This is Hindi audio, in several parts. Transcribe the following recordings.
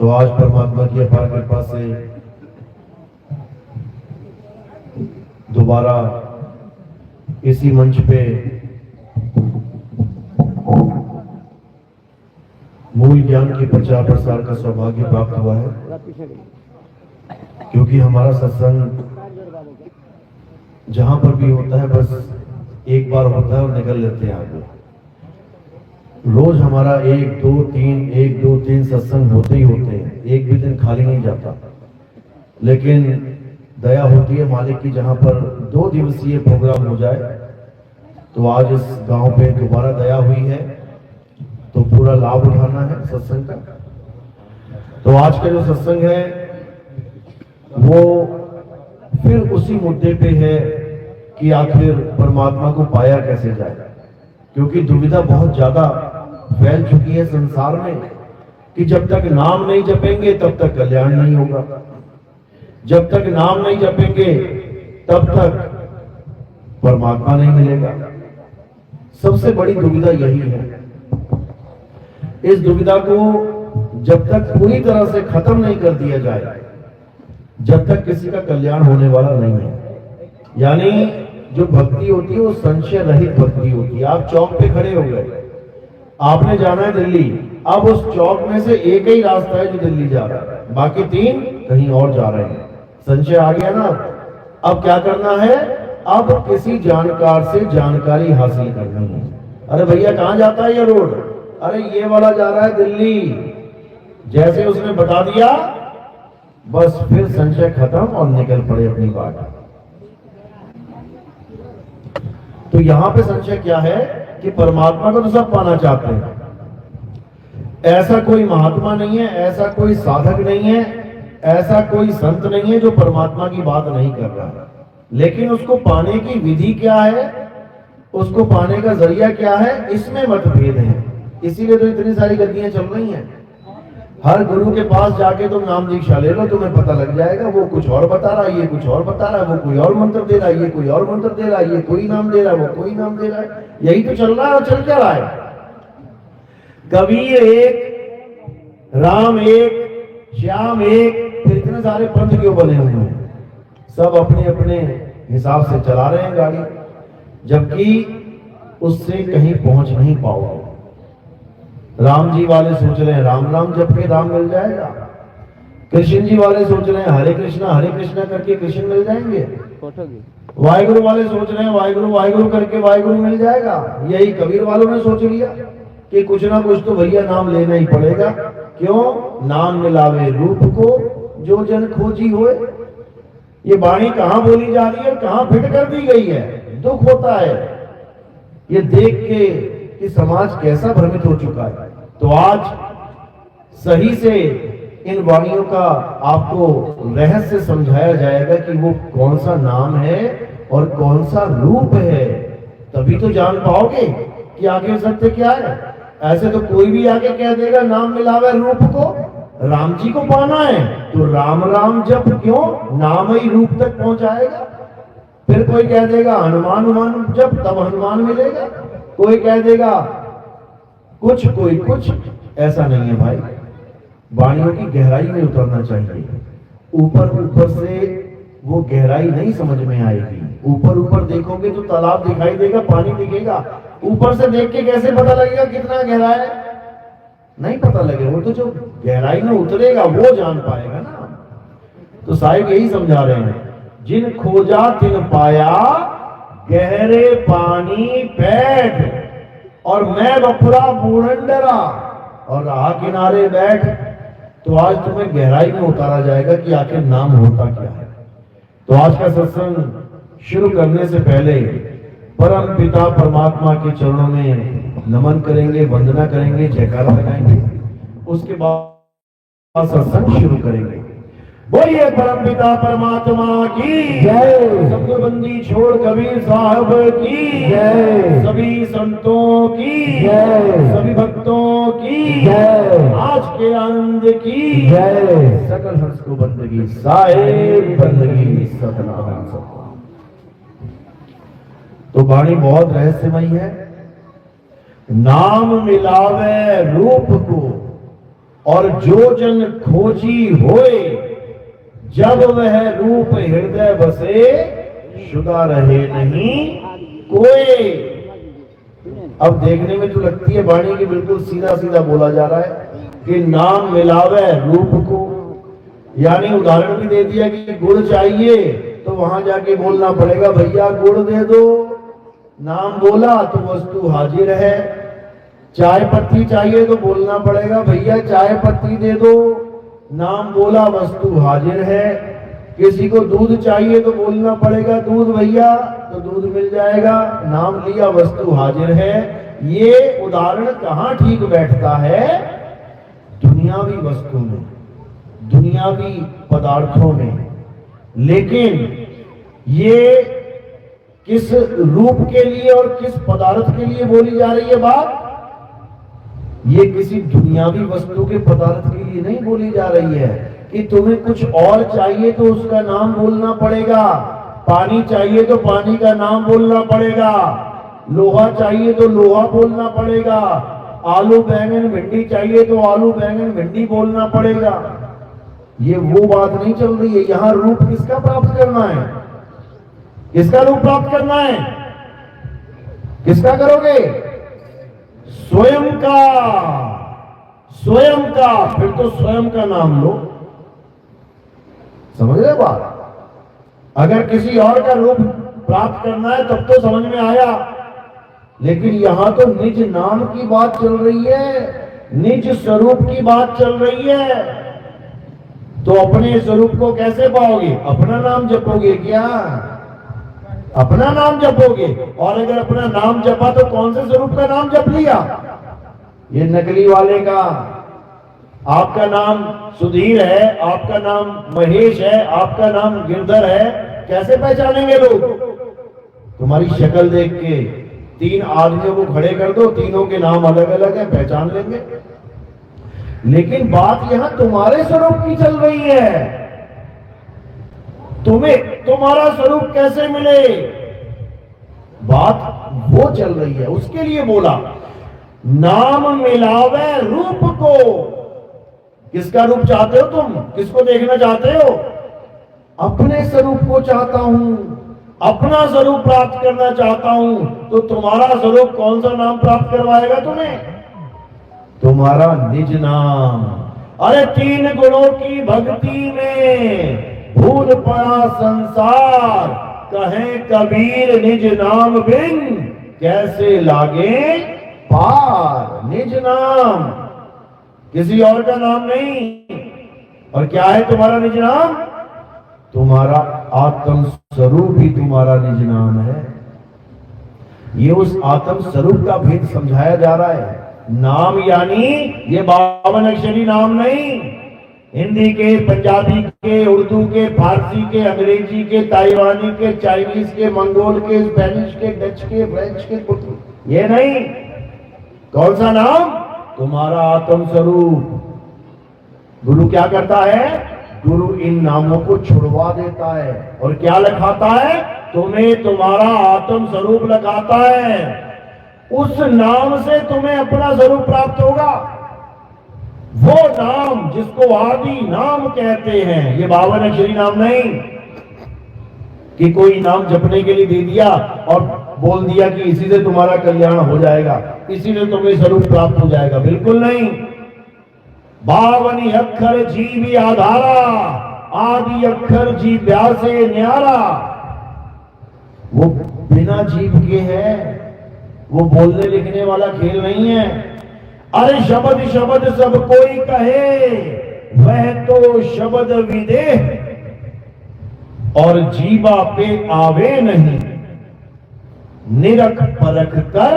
तो आज परमात्मा की अपार कृपा से दोबारा इसी मंच पे मूल ज्ञान के प्रचार प्रसार का सौभाग्य प्राप्त हुआ है, क्योंकि हमारा सत्संग जहां पर भी होता है बस एक बार होता है और निकल लेते हैं आगे। रोज हमारा 1 2 3 सत्संग होते ही होते हैं, एक भी दिन खाली नहीं जाता। लेकिन दया होती है मालिक की, जहां पर 2 दिवसीय प्रोग्राम हो जाए तो आज इस गांव पे दोबारा दया हुई है, तो पूरा लाभ उठाना है सत्संग का। तो आज का जो सत्संग है वो फिर उसी मुद्दे पे है कि आखिर परमात्मा को पाया कैसे जाए, क्योंकि दुविधा बहुत ज्यादा फैल चुकी है संसार में कि जब तक नाम नहीं जपेंगे तब तक कल्याण नहीं होगा, जब तक नाम नहीं जपेंगे तब तक परमात्मा नहीं मिलेगा। सबसे बड़ी दुविधा यही है। इस दुविधा को जब तक पूरी तरह से खत्म नहीं कर दिया जाए, जब तक किसी का कल्याण होने वाला नहीं है। यानी जो भक्ति होती है वो संशय रहित भक्ति होती है। आप चौक पे खड़े हो गए, आपने जाना है दिल्ली, अब उस चौक में से एक ही रास्ता है जो दिल्ली जा रहा है, बाकी 3 कहीं और जा रहे हैं। संशय आ गया ना। अब क्या करना है? अब किसी जानकार से जानकारी हासिल करनी है। अरे भैया कहां जाता है ये रोड? अरे ये वाला जा रहा है दिल्ली। जैसे उसने बता दिया बस फिर संशय खत्म और निकल पड़े अपनी बात। तो यहां पे संशय क्या है कि परमात्मा को तो सब पाना चाहते हैं, ऐसा कोई महात्मा नहीं है, ऐसा कोई साधक नहीं है, ऐसा कोई संत नहीं है जो परमात्मा की बात नहीं कर रहा है। लेकिन उसको पाने की विधि क्या है, उसको पाने का जरिया क्या है, इसमें मतभेद है। इसीलिए तो इतनी सारी गद्दियां चल रही हैं। हर गुरु के पास जाके तुम नाम दीक्षा ले लो, तुम्हें पता लग जाएगा वो कुछ और बता रहा है, ये कुछ और बता रहा है, वो कोई और मंत्र दे रहा है, ये कोई और मंत्र दे रहा है, ये कोई नाम दे रहा है, वो कोई नाम दे रहा है। यही तो चल रहा है और चल क्या रहा है। कबीर एक, राम एक, श्याम एक, फिर इतने सारे पंथ क्यों बने हुए हैं? सब अपने अपने हिसाब से चला रहे हैं गाड़ी, जबकि उससे कहीं पहुंच नहीं पाओगे। राम जी वाले सोच रहे हैं राम राम जप के राम मिल जाएगा, कृष्ण जी वाले सोच रहे हैं हरे कृष्णा करके कृष्ण मिल जाएंगे, वाहिगुरु वाले सोच रहे हैं वाहिगुरु वाहिगुरु करके वाहिगुरु मिल जाएगा। यही कबीर वालों ने सोच लिया कि कुछ ना कुछ तो भैया नाम लेना ही पड़ेगा। क्यों? नाम मिलावे रूप को जो जन खोजी होए। ये वाणी कहां बोली जा रही है, कहां फिट कर दी गई है। दुख होता है ये देख के कि समाज कैसा भ्रमित हो चुका है। तो आज सही से इन वाणियों का आपको रहस्य समझाया जाएगा कि वो कौन सा नाम है और कौन सा रूप है, तभी तो जान पाओगे कि आगे सत्य क्या है। ऐसे तो कोई भी आगे कह देगा नाम मिलावे रूप को, राम जी को पाना है तो राम राम जप क्यों, नाम ही रूप तक पहुंचाएगा। फिर कोई कह देगा हनुमान जप तब हनुमान मिलेगा, कोई कह देगा कुछ, कोई कुछ। ऐसा नहीं है भाई। वाणियों की गहराई में उतरना चाहिए। ऊपर से वो गहराई नहीं समझ में आएगी। ऊपर देखोगे तो तालाब दिखाई देगा, पानी दिखेगा, ऊपर से देख के कैसे पता लगेगा कितना गहरा है? नहीं पता लगेगा। वो तो जो गहराई में उतरेगा वो जान पाएगा ना। तो साहिब यही समझा रहे हैं, जिन खोजा तिन पाया, गहरे पानी बैठ, और मैं बपुरा बूढ़न डरा, और राह किनारे बैठ। तो आज तुम्हें गहराई में उतारा जाएगा कि आखिर नाम होता क्या है। तो आज का सत्संग शुरू करने से पहले परम पिता परमात्मा के चरणों में नमन करेंगे, वंदना करेंगे, जयकारा लगाएंगे, उसके बाद सत्संग शुरू करेंगे। बोलिए परम पिता परमात्मा की जय। सब्दबंदी छोड़ कबीर साहब की जय। सभी संतों की जय, सभी भक्तों की जय, आज के आनंद की जय। सकल हंस को बंदगी साहिब, बंदगी सतनाम सतनाम। तो वाणी बहुत रहस्यमयी है। नाम मिलावे रूप को, और जो जन खोजी होए, जब वह रूप हृदय बसे, शुदा रहे नहीं कोई। अब देखने में तो लगती है वाणी की बिल्कुल सीधा सीधा बोला जा रहा है कि नाम मिलावे रूप को, यानी उदाहरण भी दे दिया कि गुड़ चाहिए तो वहां जाके बोलना पड़ेगा भैया गुड़ दे दो, नाम बोला तो वस्तु हाजिर है। चाय पत्ती चाहिए तो बोलना पड़ेगा भैया चाय पत्ती दे दो, नाम बोला वस्तु हाजिर है। किसी को दूध चाहिए तो बोलना पड़ेगा दूध भैया, तो दूध मिल जाएगा, नाम लिया वस्तु हाजिर है। ये उदाहरण कहां ठीक बैठता है? दुनियावी वस्तु में, दुनियावी पदार्थों में। लेकिन ये किस रूप के लिए और किस पदार्थ के लिए बोली जा रही है बात? ये किसी दुनियावी वस्तु के पदार्थ के लिए नहीं बोली जा रही है कि तुम्हें कुछ और चाहिए तो उसका नाम बोलना पड़ेगा, पानी चाहिए तो पानी का नाम बोलना पड़ेगा, लोहा चाहिए तो लोहा बोलना पड़ेगा, आलू बैंगन भिंडी चाहिए तो आलू बैंगन भिंडी बोलना पड़ेगा। ये वो बात नहीं चल रही है। यहां रूप किसका प्राप्त करना है? किसका रूप प्राप्त करना है? किसका करोगे? स्वयं का, स्वयं का। फिर तो स्वयं का नाम लो। समझ रहे बात? अगर किसी और का रूप प्राप्त करना है तब तो समझ में आया, लेकिन यहां तो निज नाम की बात चल रही है, निज स्वरूप की बात चल रही है। तो अपने स्वरूप को कैसे पाओगे? अपना नाम जपोगे क्या? अपना नाम जपोगे। और अगर अपना नाम जपा तो कौन से स्वरूप का नाम जप लिया? ये नकली वाले का। आपका नाम सुधीर है, आपका नाम महेश है, आपका नाम गिरधर है, कैसे पहचानेंगे लोग? तुम्हारी शक्ल देख के। 3 आदमियों को खड़े कर दो, तीनों के नाम अलग अलग है, पहचान लेंगे। लेकिन बात यहां तुम्हारे स्वरूप की चल रही है। तुम्हें तुम्हारा स्वरूप कैसे मिले, बात वो चल रही है। उसके लिए बोला नाम मिलावे रूप को। किसका रूप चाहते हो तुम? किसको देखना चाहते हो? अपने स्वरूप को चाहता हूं, अपना स्वरूप प्राप्त करना चाहता हूं। तो तुम्हारा स्वरूप कौन सा नाम प्राप्त करवाएगा तुम्हें? तुम्हारा निज नाम। अरे 3 गुणों की भक्ति में भूल पड़ा संसार, कहें कबीर निज नाम बिन कैसे लागे पार। निज नाम, किसी और का नाम नहीं। और क्या है तुम्हारा निज नाम? तुम्हारा आत्म स्वरूप ही तुम्हारा निज नाम है। ये उस आत्म स्वरूप का भेद समझाया जा रहा है। नाम यानी ये 52 अक्षरी नाम नहीं, हिंदी के, पंजाबी के, उर्दू के, फारसी के, अंग्रेजी के, ताइवानी के, चाइनीज के, मंगोल के, स्पेनिश के, डच के, फ्रेंच के, ये नहीं। कौन सा नाम? तुम्हारा आत्म स्वरूप। गुरु क्या करता है? गुरु इन नामों को छुड़वा देता है और क्या लिखाता है? तुम्हें तुम्हारा आत्म स्वरूप लिखाता है। उस नाम से तुम्हें अपना स्वरूप प्राप्त होगा। वो नाम जिसको आदि नाम कहते हैं, ये 52 अक्षरी नाम नहीं कि कोई नाम जपने के लिए दे दिया और बोल दिया कि इसी से तुम्हारा कल्याण हो जाएगा, इसी से तुम्हें स्वरूप प्राप्त हो जाएगा। बिल्कुल नहीं। 52 अक्षर जीवी आधारा, आदि अक्षर जी ब्यासे न्यारा। वो बिना जीव के है, वो बोलने लिखने वाला खेल नहीं है। अरे शब्द शब्द सब कोई कहे, वह तो शब्द विदेह और जीवा पे आवे नहीं, निरख परख कर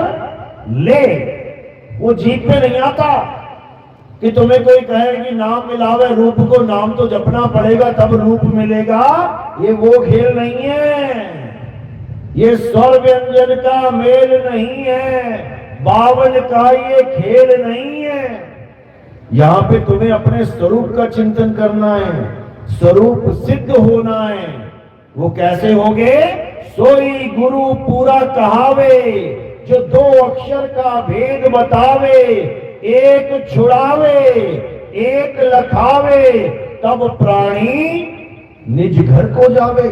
ले। वो जीव पे नहीं आता कि तुम्हें कोई कहे कि नाम मिलावे रूप को, नाम तो जपना पड़ेगा तब रूप मिलेगा। ये वो खेल नहीं है, ये स्वर व्यंजन का मेल नहीं है, 52 का ये खेल नहीं है। यहां पे तुम्हें अपने स्वरूप का चिंतन करना है, स्वरूप सिद्ध होना है। वो कैसे होगे? सोई गुरु पूरा कहावे, जो 2 अक्षर का भेद बतावे, एक छुड़ावे एक लखावे, तब प्राणी निज घर को जावे।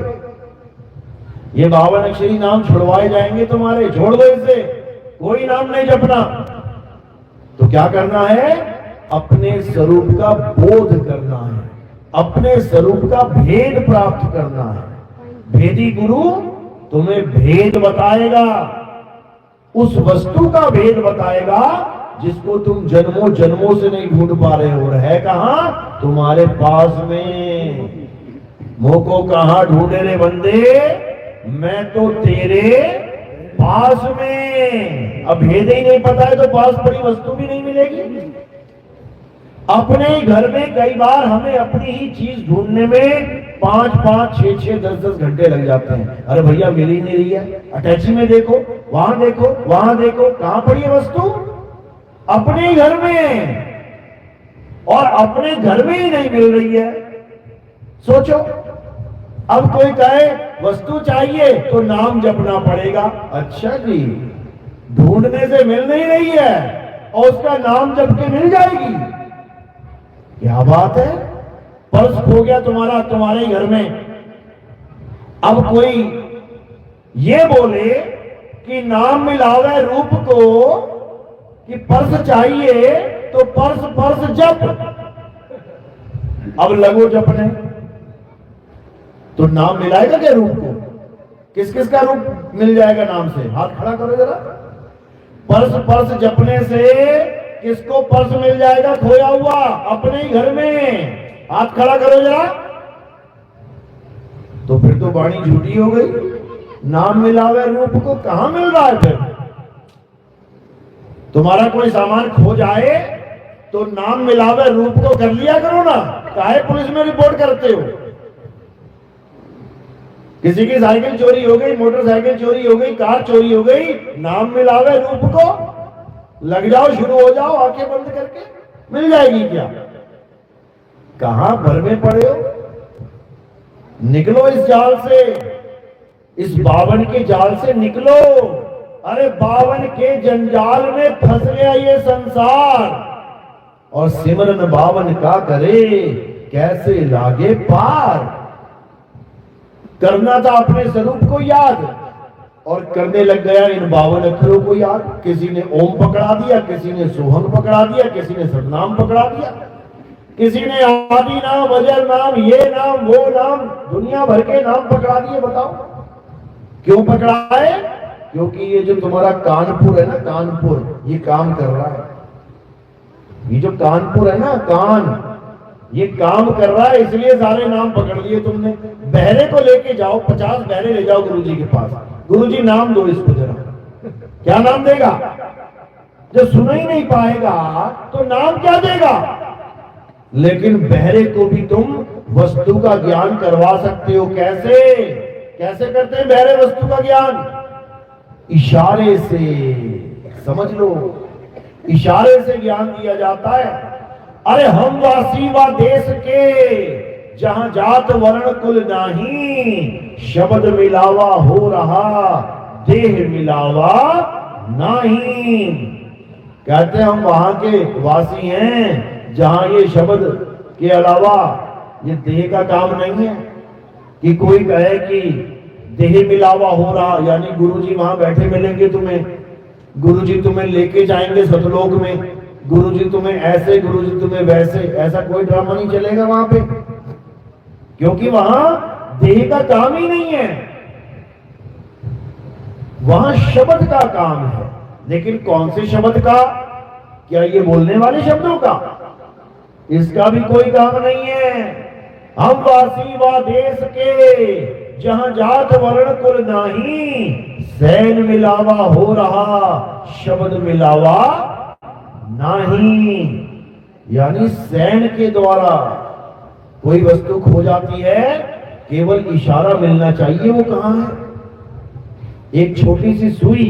ये 52 अक्षरी नाम छुड़वाए जाएंगे तुम्हारे, छोड़ दो इसे, कोई नाम नहीं जपना। तो क्या करना है? अपने स्वरूप का बोध करना है, अपने स्वरूप का भेद प्राप्त करना है। भेदी गुरु तुम्हें भेद बताएगा, उस वस्तु का भेद बताएगा जिसको तुम जन्मों जन्मों से नहीं ढूंढ पा रहे हो। है कहां? तुम्हारे पास में। मोह को कहां ढूंढे रे बंदे? मैं तो तेरे पास में। अब भेद ही नहीं पता है तो पास पड़ी वस्तु भी नहीं मिलेगी। अपने घर में कई बार हमें अपनी ही चीज ढूंढने में 5-5, 6-6, 10-10 घंटे लग जाते हैं। अरे भैया मिल ही नहीं रही है, अटैची में देखो, वहां देखो, वहां देखो, कहां पड़ी है वस्तु? अपने घर में, और अपने घर में ही नहीं मिल रही है। सोचो, अब कोई कहे वस्तु चाहिए तो नाम जपना पड़ेगा। अच्छा जी, ढूंढने से मिल नहीं रही है और उसका नाम जप के मिल जाएगी, क्या बात है? पर्स खो गया तुम्हारा तुम्हारे घर में। अब कोई ये बोले कि नाम मिलावे रूप को, कि पर्स चाहिए तो पर्स पर्स जप। अब लगो जपने, तो नाम मिलाएगा क्या रूप को? किस किस का रूप मिल जाएगा नाम से? हाथ खड़ा करो जरा। पर्स पर्स जपने से किसको पर्स मिल जाएगा खोया हुआ? अपने ही घर में। हाथ खड़ा करो जरा। तो फिर तो वाणी झूठी हो गई। नाम मिलावे रूप को कहां मिल रहा है? फिर तुम्हारा कोई सामान खो जाए तो नाम मिलावे रूप को कर लिया करो ना, काहे पुलिस में रिपोर्ट करते हो? किसी की साइकिल चोरी हो गई, मोटरसाइकिल चोरी हो गई, कार चोरी हो गई, नाम मिलावे रूप को, लग जाओ, शुरू हो जाओ, आंखें बंद करके, मिल जाएगी क्या? कहां भर में पड़े हो? निकलो इस जाल से, इस बावन के जाल से निकलो। अरे बावन के जंजाल में फंस गया ये संसार, और सिमरन बावन का करे कैसे लागे पार। करना था अपने स्वरूप को याद, और करने लग गया इन 52 अक्षरों को याद। किसी ने ओम पकड़ा दिया, किसी ने सोहम पकड़ा दिया, किसी ने सतनाम पकड़ा दिया, किसी ने आदि नाम, अजर नाम, ये नाम, वो नाम, दुनिया भर के नाम पकड़ा दिए। बताओ क्यों पकड़ाए? क्योंकि ये जो तुम्हारा कानपुर है ना, कानपुर, ये काम कर रहा है। ये जो कानपुर है ना, कान, ये काम कर रहा है, इसलिए सारे नाम पकड़ लिए तुमने। बहरे को लेके जाओ, 50 बहरे ले जाओ गुरुजी के पास। गुरुजी नाम दो इसको जरा, क्या नाम देगा? जो सुन ही नहीं पाएगा तो नाम क्या देगा? लेकिन बहरे को भी तुम वस्तु का ज्ञान करवा सकते हो। कैसे? कैसे करते हैं बहरे वस्तु का ज्ञान? इशारे से। समझ लो, इशारे से ज्ञान दिया जाता है। अरे हम वासी व देश के, जहां जात वर्ण कुल नाही, शब्द मिलावा हो रहा, देह मिलावा नाही। कहते हैं हम वहां के वासी हैं जहां ये शब्द के अलावा ये देह का काम नहीं है। कि कोई कहे कि देह मिलावा हो रहा, यानी गुरुजी वहां बैठे मिलेंगे तुम्हें, गुरुजी तुम्हें लेके जाएंगे सतलोक में, गुरुजी तुम्हें ऐसे, गुरुजी तुम्हें वैसे, ऐसा कोई ड्रामा नहीं चलेगा वहां पे, क्योंकि वहां देह का काम ही नहीं है, वहां शब्द का काम है। लेकिन कौन से शब्द का? क्या ये बोलने वाले शब्दों का? इसका भी कोई काम नहीं है। हम वासी व देश के, जहां जात वर्ण कुल नाही, सैन मिलावा हो रहा, शब्द मिलावा नहीं। यानी सैन के द्वारा कोई वस्तु खो जाती है, केवल इशारा मिलना चाहिए वो कहां है। एक छोटी सी सुई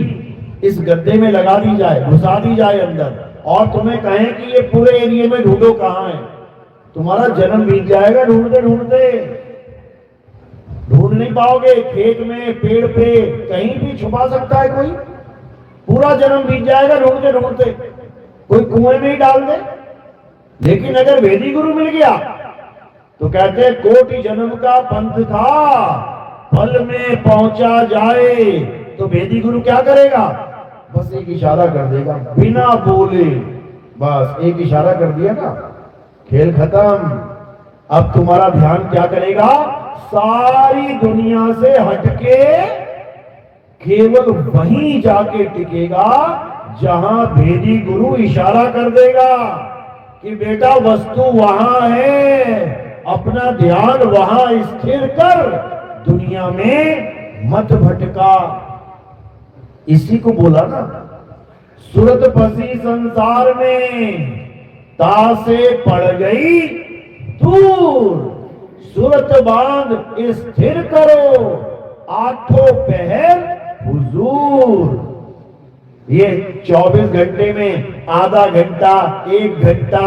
इस गद्दे में लगा दी जाए, घुसा दी जाए अंदर, और तुम्हें कहें कि ये पूरे एरिया में ढूंढो कहां है, तुम्हारा जन्म बीत जाएगा ढूंढते ढूंढते। ढूंढ नहीं पाओगे, खेत में, पेड़ पे, कहीं भी छुपा सकता है कोई, पूरा जन्म बीत जाएगा ढूंढते ढूंढते। कोई कुएं में ही डाल दे, लेकिन अगर वेदी गुरु मिल गया तो कहते हैं कोटि जन्म का पंथ था, फल में पहुंचा जाए। तो वेदी गुरु क्या करेगा? बस एक इशारा कर देगा, बिना बोले, बस एक इशारा कर दिया ना, खेल खत्म। अब तुम्हारा ध्यान क्या करेगा? सारी दुनिया से हटके केवल वहीं जाके टिकेगा जहां भेदी गुरु इशारा कर देगा कि बेटा वस्तु वहां है, अपना ध्यान वहां स्थिर कर, दुनिया में मत भटका। इसी को बोला ना, सूरत फंसी संसार में, तासे पड़ गई दूर, सूरत बांध स्थिर करो, आठों पहर हुजूर। ये 24 घंटे में आधा घंटा, 1 घंटा,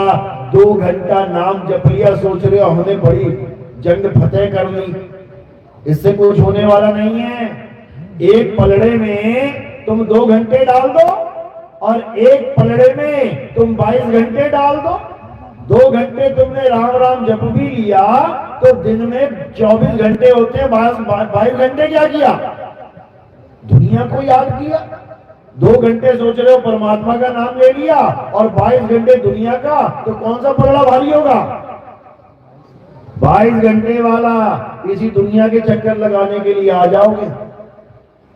2 घंटा नाम जप लिया, सोच रहे हो हमने बड़ी जंग फतेह कर ली, इससे कुछ होने वाला नहीं है। एक पलड़े में तुम 2 घंटे डाल दो और एक पलड़े में तुम 22 घंटे डाल दो। 2 घंटे तुमने राम राम जप भी लिया तो दिन में 24 घंटे होते हैं, 22 घंटे क्या किया? दुनिया को याद किया। 2 घंटे सोच रहे हो परमात्मा का नाम ले लिया और 22 घंटे दुनिया का, तो कौन सा पलड़ा भारी होगा? 22 घंटे वाला। इसी दुनिया के चक्कर लगाने के लिए आ जाओगे।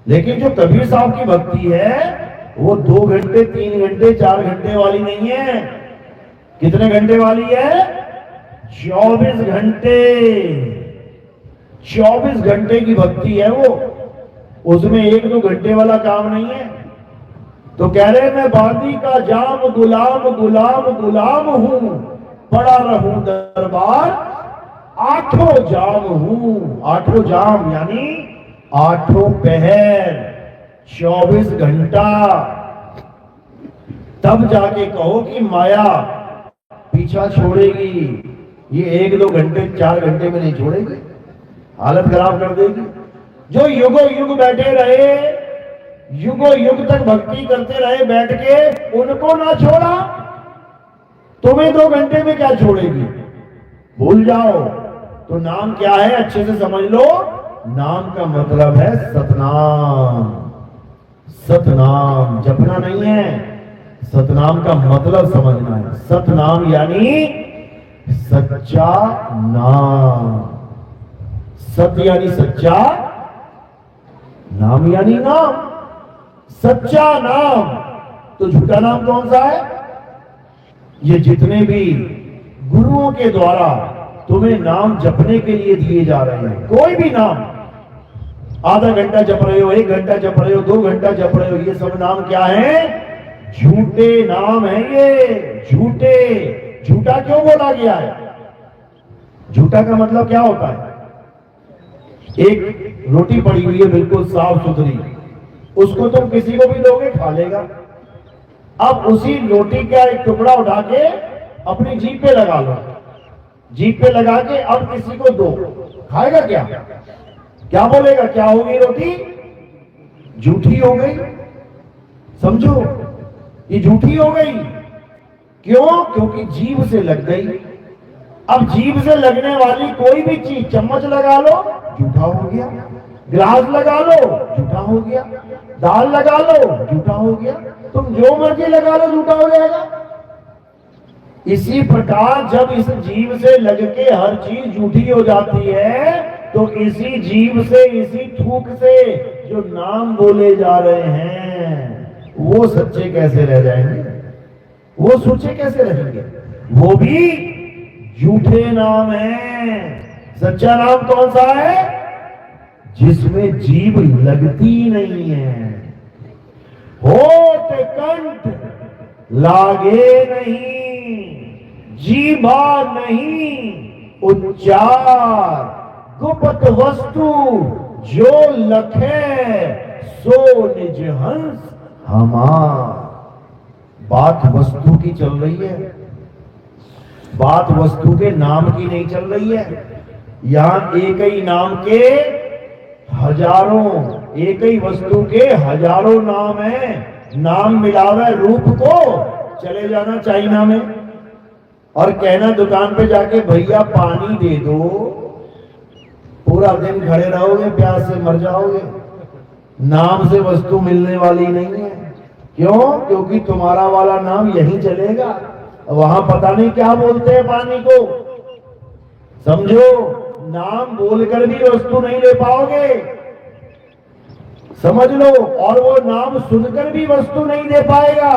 लेकिन जो कबीर साहब की भक्ति है वो 2 घंटे, 3 घंटे, 4 घंटे वाली नहीं है। कितने घंटे वाली है? 24 घंटे। 24 घंटे की भक्ति है वो, उसमें 1-2 घंटे वाला काम नहीं है। तो कह रहे मैं बांदी का जाम, गुलाम गुलाम गुलाम हूं, पड़ा रहूं दरबार, 8 जाम हूं। 8 जाम यानी 8 पहर, 24 घंटा। तब जाके कहो कि माया पीछा छोड़ेगी। ये 1-2 घंटे, 4 घंटे में नहीं छोड़ेगी, हालत खराब कर देगी। जो युगो युग बैठे रहे, युगो युग तक भक्ति करते रहे बैठ के, उनको ना छोड़ा, तुम्हें 2 घंटे में क्या छोड़ेगी? भूल जाओ। तो नाम क्या है अच्छे से समझ लो। नाम का मतलब है सतनाम। सतनाम जपना नहीं है, सतनाम का मतलब समझना है। सतनाम यानी सच्चा नाम। सत्य यानी सच्चा, नाम यानी नाम। सच्चा नाम। तो झूठा नाम कौन सा है? ये जितने भी गुरुओं के द्वारा तुम्हें नाम जपने के लिए दिए जा रहे हैं, कोई भी नाम, आधा घंटा जप रहे हो, 1 घंटा जप रहे हो, 2 घंटा जप रहे हो, ये सब नाम क्या है? झूठे नाम है ये। झूठे। झूठा क्यों बोला गया है? झूठा का मतलब क्या होता है? एक रोटी पड़ी हुई है बिल्कुल साफ सुथरी, उसको तुम किसी को भी दोगे खा लेगा। अब उसी रोटी का एक टुकड़ा उठा के अपनी जीभ पे लगा लो, जीभ पे लगा के अब किसी को दो, खाएगा क्या? क्या बोलेगा? क्या हो गई रोटी? झूठी हो गई। समझो, ये झूठी हो गई। क्यों? क्योंकि जीभ से लग गई। अब जीभ से लगने वाली कोई भी चीज, चम्मच लगा लो झूठा हो गया, गिलास लगा लो झूठा हो गया, दाल लगा लो झूठा हो गया, तुम जो मर्जी लगा लो झूठा हो जाएगा। इसी प्रकार जब इस जीव से लग के हर चीज झूठी हो जाती है, तो इसी जीव से, इसी थूक से जो नाम बोले जा रहे हैं वो सच्चे कैसे रह जाएंगे? वो सच्चे कैसे रहेंगे? वो भी झूठे नाम है। सच्चा नाम कौन सा है? जिसमें जीभ लगती नहीं है, होठ कंठ लागे नहीं, जीभा नहीं उच्चार, गुप्त वस्तु जो लखे सो निज हंस हमार। बात वस्तु की चल रही है, बात वस्तु के नाम की नहीं चल रही है। यहां एक ही नाम के हजारों, एक ही वस्तु के हजारों नाम है। नाम मिलावे रूप को, चले जाना चाइना में, और कहना दुकान पे जाके भैया पानी दे दो, पूरा दिन खड़े रहोगे, प्यास से मर जाओगे। नाम से वस्तु मिलने वाली नहीं है। क्यों? क्योंकि तुम्हारा वाला नाम यहीं चलेगा, वहां पता नहीं क्या बोलते हैं पानी को। समझो, नाम बोलकर भी वस्तु नहीं ले पाओगे, समझ लो। और वो नाम सुनकर भी वस्तु नहीं दे पाएगा,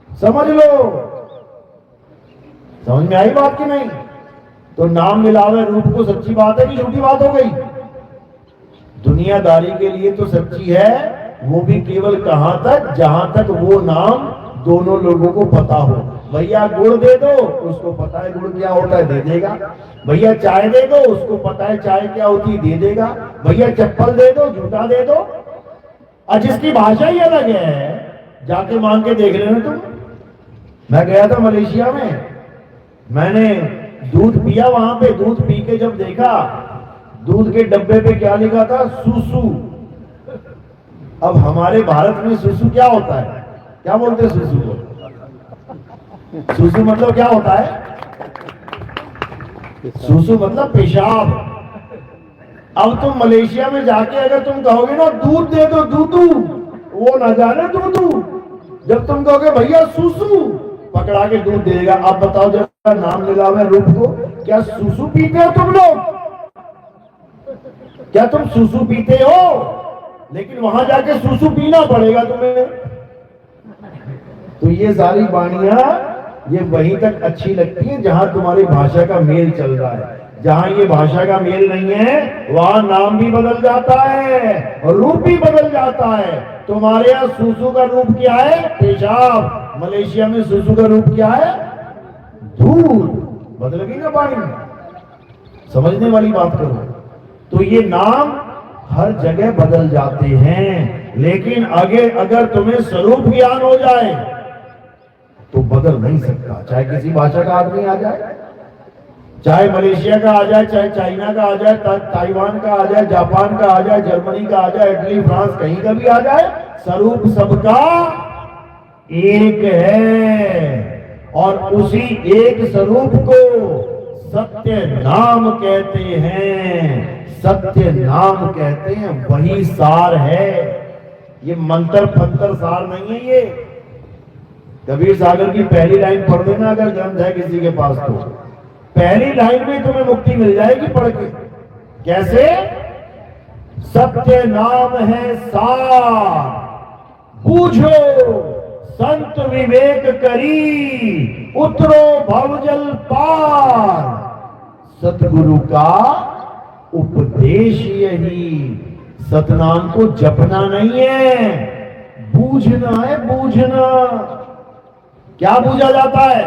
समझ लो। समझ में आई बात कि नहीं? तो नाम मिलावे रूप को सच्ची बात है कि झूठी बात हो गई? दुनियादारी के लिए तो सच्ची है, वो भी केवल कहां तक, जहां तक वो नाम दोनों लोगों को पता हो। भैया गुड़ दे दो, उसको पता है गुड़ क्या होता है, दे देगा। भैया चाय दे दो, उसको पता है चाय क्या होती है, दे देगा। भैया चप्पल दे दो, जूता दे दो। और जिसकी भाषा ही अलग है, जाके मांग के देख लेना तुम। मैं गया था मलेशिया में, मैंने दूध पिया वहां पे। दूध पी के जब देखा, दूध के डब्बे पे क्या लिखा था? सुसु। अब हमारे भारत में सुसु क्या होता है? क्या बोलते हैं सुसु को? सुसु मतलब क्या होता है? सुसु मतलब पेशाब। अब तुम मलेशिया में जाके अगर तुम कहोगे ना दूध दे दो, दूधू, वो ना जाने दूधू। जब तुम कहोगे भैया सुसु, पकड़ा के दूध देगा। आप बताओ जरा, नाम मिलावे रूप को, क्या सुसु पीते हो तुम लोग? क्या तुम सुसु पीते हो? लेकिन वहां जाके सुसु पीना पड़ेगा तुम्हें। तो ये सारी वाणियां ये वहीं तक अच्छी लगती है जहां तुम्हारी भाषा का मेल चल रहा है। जहां ये भाषा का मेल नहीं है, वहां नाम भी बदल जाता है और रूप भी बदल जाता है। तुम्हारे यहाँ सुसु का रूप क्या है? पेशाब। मलेशिया में सुसु का रूप क्या है? दूध। बदल गई ना पानी। समझने वाली बात करो। तो ये नाम हर जगह बदल जाते हैं, लेकिन अगर तुम्हें स्वरूप ज्ञान हो जाए तो बदल नहीं सकता। चाहे किसी भाषा का आदमी आ जाए, चाहे मलेशिया का आ जाए, चाहे चाइना का आ जाए, ताइवान का आ जाए, जापान का आ जाए, जर्मनी का आ जाए, इटली, फ्रांस, कहीं का भी आ जाए, स्वरूप सबका एक है। और उसी एक स्वरूप को सत्य नाम कहते हैं। सत्य नाम कहते हैं, वही सार है। ये मंत्र फंतर सार नहीं है। ये कबीर सागर की पहली लाइन पढ़ देना अगर ग्रंथ है किसी के पास तो। पहली लाइन में तुम्हें मुक्ति मिल जाएगी पढ़ के। कैसे? सत्य नाम है सार, बूझो संत विवेक करी, उतरो भवजल पार। सतगुरु का उपदेश यही। सतनाम को जपना नहीं है, बूझना है, बूझना। क्या बूझा जाता है?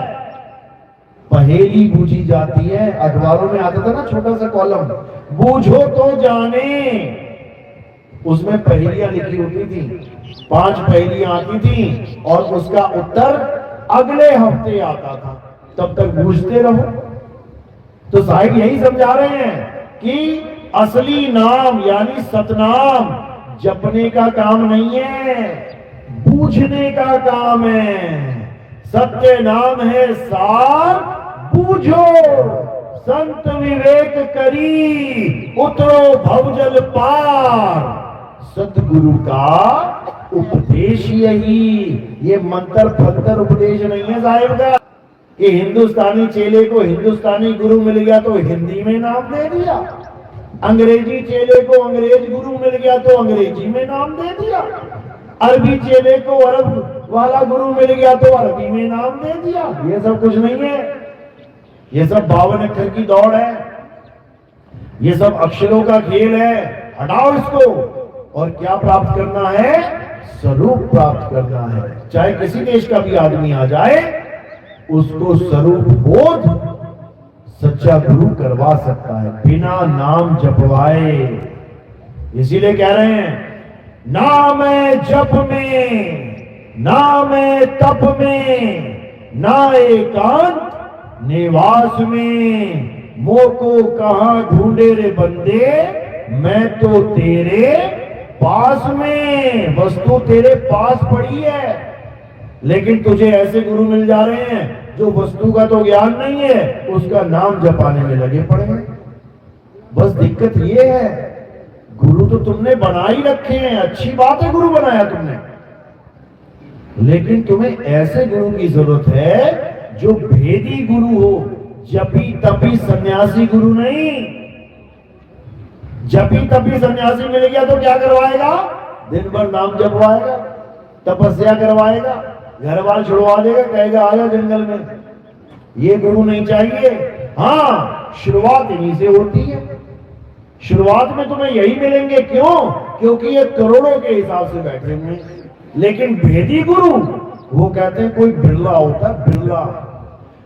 पहेली बूझी जाती है। अखबारों में आता था ना छोटा सा कॉलम, बूझो तो जाने। उसमें पहेलियां लिखी होती थी, 5 पहेलियां आती थी और उसका उत्तर अगले हफ्ते आता था। तब तक बूझते रहो। तो साहिब यही समझा रहे हैं कि असली नाम यानी सतनाम जपने का काम नहीं है, बूझने का काम है। सत्य नाम है सार, बूझो संत विवेक करी, उतरो भवजल पार। सतगुरु का उपदेश यही। ये मंत्र फंतर उपदेश नहीं है साहिब का कि हिंदुस्तानी चेले को हिंदुस्तानी गुरु मिल गया तो हिंदी में नाम दे दिया, अंग्रेजी चेले को अंग्रेज गुरु मिल गया तो अंग्रेजी में नाम दे दिया, अरबी चेले को अरब वाला गुरु मिल गया तो अरबी में नाम दे दिया। ये सब कुछ नहीं है। ये सब 52 अक्षर की दौड़ है। ये सब अक्षरों का खेल है। हटाओ इसको। और क्या प्राप्त करना है? स्वरूप प्राप्त करना है। चाहे किसी देश का भी आदमी आ जाए, उसको स्वरूप बोध सच्चा गुरु करवा सकता है बिना नाम जपवाए। इसीलिए कह रहे हैं, ना मैं जप में, ना मैं तप में, ना एकांत निवास में, मोको कहां ढूंढे रे बंदे, मैं तो तेरे पास में। वस्तु तेरे पास पड़ी है, लेकिन तुझे ऐसे गुरु मिल जा रहे हैं जो वस्तु का तो ज्ञान नहीं है उसका नाम जपाने में लगे पड़े हैं। बस दिक्कत ये है, गुरु तो तुमने बना ही रखे हैं, अच्छी बात है गुरु बनाया तुमने, लेकिन तुम्हें ऐसे गुरु की जरूरत है जो भेदी गुरु हो, जपी तपी सन्यासी गुरु नहीं। जपी तपी सन्यासी मिल गया तो क्या करवाएगा? दिन भर नाम जपवाएगा, तपस्या करवाएगा, घर बार छुड़वा देगा, कहेगा आया जंगल में। ये गुरु नहीं चाहिए। हाँ, शुरुआत इन्हीं से होती है। शुरुआत में तुम्हें यही मिलेंगे। क्यों? क्योंकि ये करोड़ों के हिसाब से बैठे हुए हैं। लेकिन भेदी गुरु, वो कहते हैं कोई बिरला होता है, बिरला।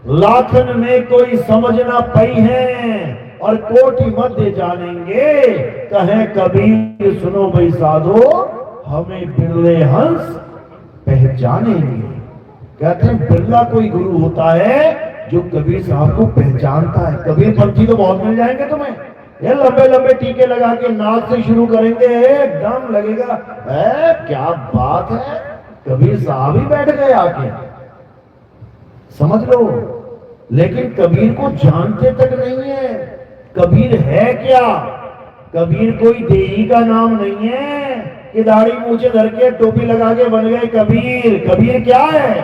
लाखन में कोई समझ ना पाई है और कोटि मध्य जानेंगे, कहे कबीर सुनो भाई साधो, हमें बिरले हंस पहचानेंगे। कहते हैं बिरला कोई गुरु होता है जो कबीर साहब को पहचानता है। कबीर पंथी तो बहुत मिल जाएंगे तुम्हें, ये लंबे लंबे टीके लगा के नाक से शुरू करेंगे, एकदम लगेगा क्या बात है, कबीर साहब ही बैठ गए आके, समझ लो। लेकिन कबीर को जानते तक नहीं है। कबीर है क्या? कबीर कोई देही का नाम नहीं है कि दाढ़ी मूछे धर के टोपी लगा के बन गए कबीर। कबीर क्या है?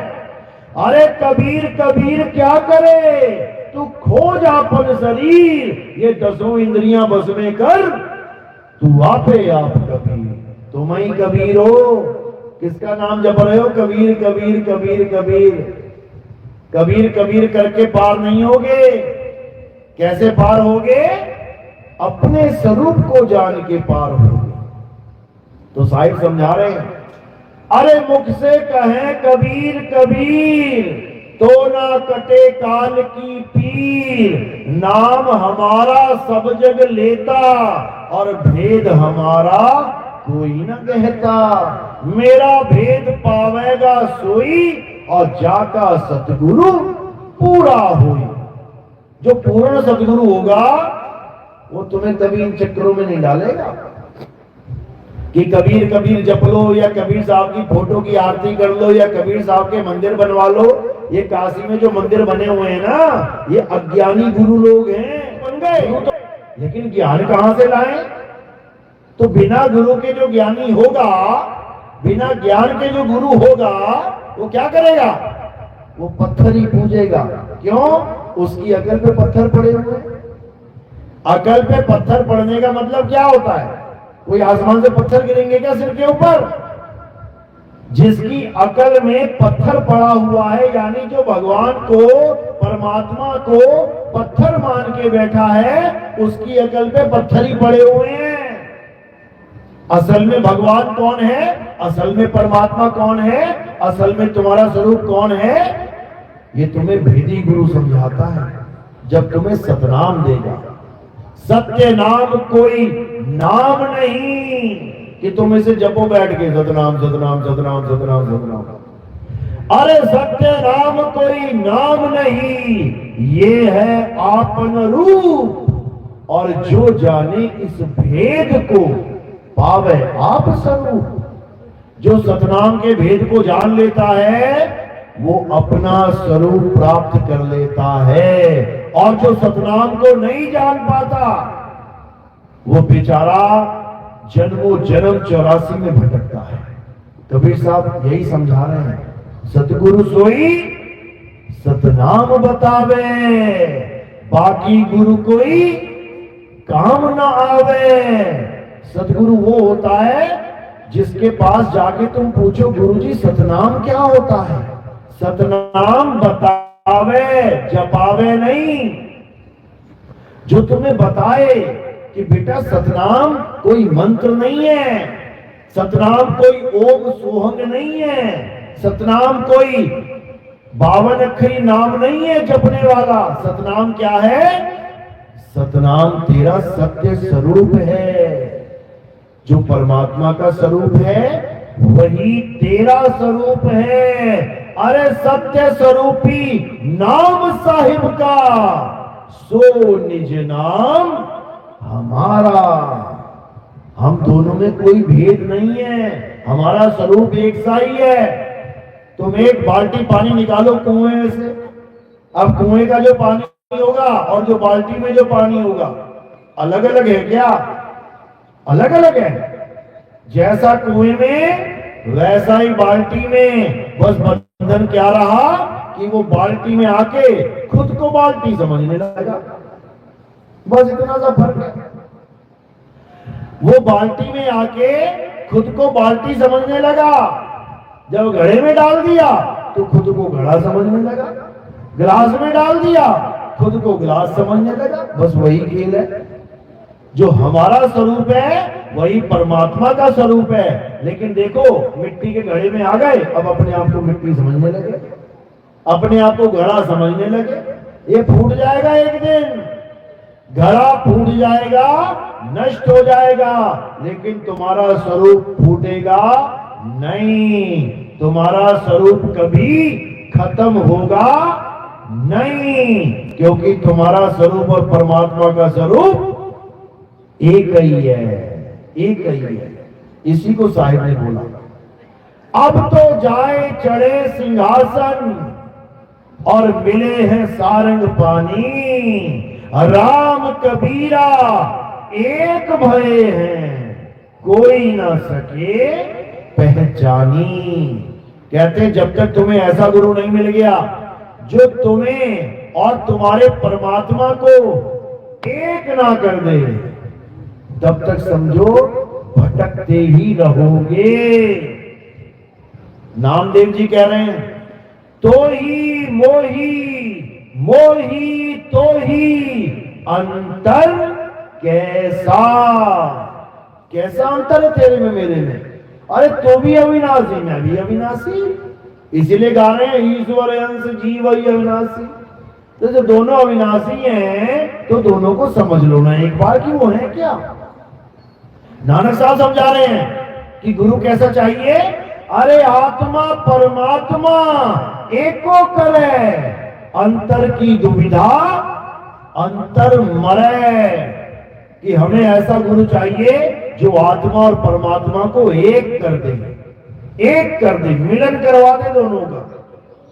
अरे कबीर कबीर क्या करे, तू खोज अपन शरीर, ये 10 इंद्रियां बस में कर, तू आपे आप कबीर, तुम ही कबीर हो। किसका नाम जप रहे हो? कबीर कबीर कबीर कबीर। कबीर कबीर करके पार नहीं होगे। कैसे पार होगे? अपने स्वरूप को जान के पार होगे। तो साहिब समझा रहे हैं, अरे मुख से कहें कबीर कबीर, तो ना कटे काल की पीर, नाम हमारा सब जग लेता, और भेद हमारा कोई न कहता। मेरा भेद पावेगा सोई, और जाका सतगुरु पूरा होई। जो पूर्ण सतगुरु होगा वो तुम्हें कभी इन चक्रों में नहीं डालेगा कि कबीर कबीर जप लो, या कबीर साहब की फोटो की आरती कर लो, या कबीर साहब के मंदिर बनवा लो। ये काशी में जो मंदिर बने हुए हैं ना, ये अज्ञानी गुरु लोग हैं, बन गए। लेकिन ज्ञान कहां से लाएं? तो बिना गुरु के जो ज्ञानी होगा, बिना ज्ञान के जो गुरु होगा, वो क्या करेगा? वो पत्थर ही पूजेगा। क्यों? उसकी अकल पे पत्थर पड़े हुए। अकल पे पत्थर पड़ने का मतलब क्या होता है? कोई आसमान से पत्थर गिरेंगे क्या सिर के ऊपर? जिसकी अकल में पत्थर पड़ा हुआ है, यानी जो भगवान को, परमात्मा को पत्थर मान के बैठा है, उसकी अकल पे पत्थर ही पड़े हुए हैं। असल में भगवान कौन है? असल में परमात्मा कौन है? असल में तुम्हारा स्वरूप कौन है? ये तुम्हें भेदी गुरु समझाता है जब तुम्हें सतनाम देगा। सत्य नाम कोई नाम नहीं कि तुम इसे जपो बैठ के, सतनाम सतनाम सतनाम सतनाम सतनाम। अरे सत्य नाम कोई नाम नहीं, ये है आपन रूप, और जो जाने इस भेद को पावे आप स्वरूप। जो सतनाम के भेद को जान लेता है वो अपना स्वरूप प्राप्त कर लेता है, और जो सतनाम को नहीं जान पाता वो बेचारा जन्मों जन्म 84 में भटकता है। कबीर साहब यही समझा रहे हैं, सतगुरु सोई सतनाम बतावे, बाकी गुरु कोई काम ना आवे। सतगुरु वो होता है जिसके पास जाके तुम पूछो गुरुजी सतनाम क्या होता है? सतनाम बतावे, जपावे नहीं। जो तुम्हें बताए कि बेटा सतनाम कोई मंत्र नहीं है, सतनाम कोई ओम सोहंग नहीं है, सतनाम कोई 52 अक्षरी नाम नहीं है जपने वाला। सतनाम क्या है? सतनाम तेरा सत्य स्वरूप है। जो परमात्मा का स्वरूप है वही तेरा स्वरूप है। अरे सत्य स्वरूपी नाम साहिब का, सो निज नाम हमारा। हम दोनों में कोई भेद नहीं है, हमारा स्वरूप एक सा ही है। तुम एक बाल्टी पानी निकालो कुएं से, अब कुएं का जो पानी होगा और जो बाल्टी में जो पानी होगा अलग अलग है क्या? अलग अलग है। जैसा कुएं में वैसा ही बाल्टी में। बस बंधन क्या रहा कि वो बाल्टी में आके खुद को बाल्टी समझने लगा। बस इतना सा फर्क है। वो बाल्टी में आके खुद को बाल्टी समझने लगा। जब घड़े में डाल दिया तो खुद को घड़ा समझने लगा। गिलास में डाल दिया खुद को गिलास समझने लगा। बस वही खेल है। जो हमारा स्वरूप है वही परमात्मा का स्वरूप है। लेकिन देखो, मिट्टी के घड़े में आ गए, अब अपने आप को मिट्टी समझने लगे, अपने आप को घड़ा समझने लगे। ये फूट जाएगा एक दिन, घड़ा फूट जाएगा, नष्ट हो जाएगा, लेकिन तुम्हारा स्वरूप फूटेगा नहीं। तुम्हारा स्वरूप कभी खत्म होगा नहीं, क्योंकि तुम्हारा स्वरूप और परमात्मा का स्वरूप एक ही है, एक ही है। इसी को साहिब ने बोला, अब तो जाए चढ़े सिंहासन और मिले हैं सारंग पानी। राम कबीरा एक भये हैं, कोई ना सके पहचानी। कहते जब तक तुम्हें ऐसा गुरु नहीं मिल गया जो तुम्हें और तुम्हारे परमात्मा को एक ना कर दे, तब तक समझो भटकते ही रहोगे। नामदेव जी कह रहे हैं, तो ही मोही, मोही तो ही अंतर कैसा। कैसा अंतर है तेरे में मेरे में? अरे तो भी अविनाशी, मैं भी अविनाशी। इसीलिए गा रहे हैं ईश्वर अंश जीव ही अविनाशी। तो जो दोनों अविनाशी हैं तो दोनों को समझ लो ना एक बार कि वो है क्या। नानक साहब समझा रहे हैं कि गुरु कैसा चाहिए। अरे आत्मा परमात्मा एको करे, अंतर की दुविधा अंतर मरे। कि हमें ऐसा गुरु चाहिए जो आत्मा और परमात्मा को एक कर दे, एक कर दे, मिलन करवा दे दोनों का।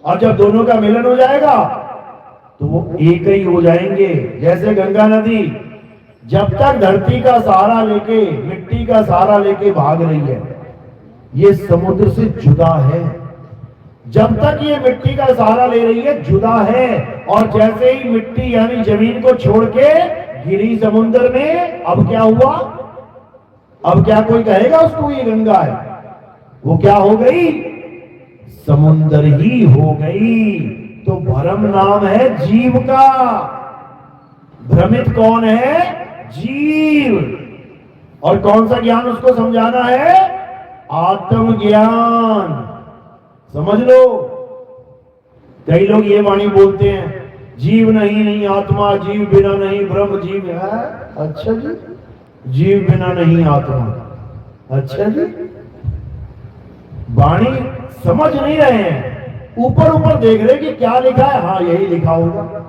और जब दोनों का मिलन हो जाएगा तो वो एक ही हो जाएंगे। जैसे गंगा नदी जब तक धरती का सहारा लेके, मिट्टी का सहारा लेके भाग रही है, ये समुद्र से जुदा है। जब तक ये मिट्टी का सहारा ले रही है, जुदा है। और जैसे ही मिट्टी यानी जमीन को छोड़ के गिरी समुद्र में, अब क्या हुआ? अब क्या कोई कहेगा उसको ये गंगा है? वो क्या हो गई? समुद्र ही हो गई। तो भ्रम नाम है जीव का। भ्रमित कौन है? जीव। और कौन सा ज्ञान उसको समझाना है? आत्मज्ञान। समझ लो। कई लोग ये वाणी बोलते हैं, जीव नहीं आत्मा, जीव बिना नहीं ब्रह्म, जीव है। अच्छा जी, जीव बिना नहीं आत्मा। अच्छा जी, वाणी समझ नहीं रहे हैं। ऊपर ऊपर देख रहे कि क्या लिखा है, हाँ यही लिखा होगा,